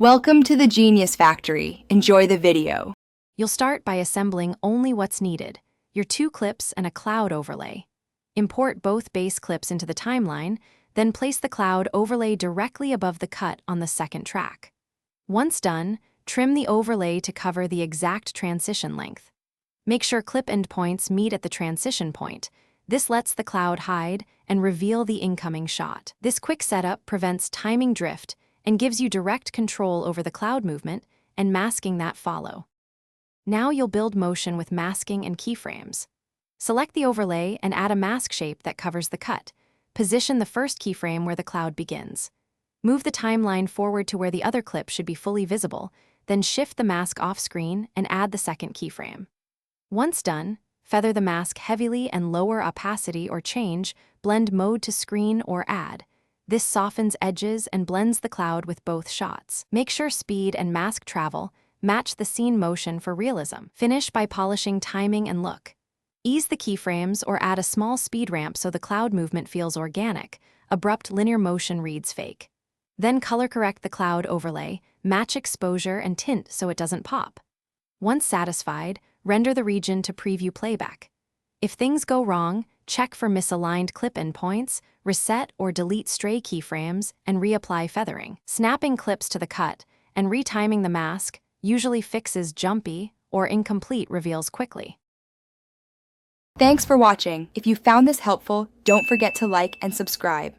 Welcome to the Genius Factory. Enjoy the video. You'll start by assembling only what's needed, your 2 clips and a cloud overlay. Import both base clips into the timeline, then place the cloud overlay directly above the cut on the second track. Once done, trim the overlay to cover the exact transition length. Make sure clip endpoints meet at the transition point. This lets the cloud hide and reveal the incoming shot. This quick setup prevents timing drift and gives you direct control over the cloud movement and masking that follow. Now you'll build motion with masking and keyframes. Select the overlay and add a mask shape that covers the cut. Position the first keyframe where the cloud begins. Move the timeline forward to where the other clip should be fully visible, then shift the mask off screen and add the second keyframe. Once done, feather the mask heavily and lower opacity or change blend mode to screen or add. This softens edges and blends the cloud with both shots. Make sure speed and mask travel match the scene motion for realism. Finish by polishing timing and look. Ease the keyframes or add a small speed ramp so the cloud movement feels organic. Abrupt linear motion reads fake. Then color correct the cloud overlay, match exposure and tint so it doesn't pop. Once satisfied, render the region to preview playback. If things go wrong, check for misaligned clip endpoints, reset or delete stray keyframes, and reapply feathering. Snapping clips to the cut and retiming the mask usually fixes jumpy or incomplete reveals quickly. Thanks for watching. If you found this helpful, don't forget to like and subscribe.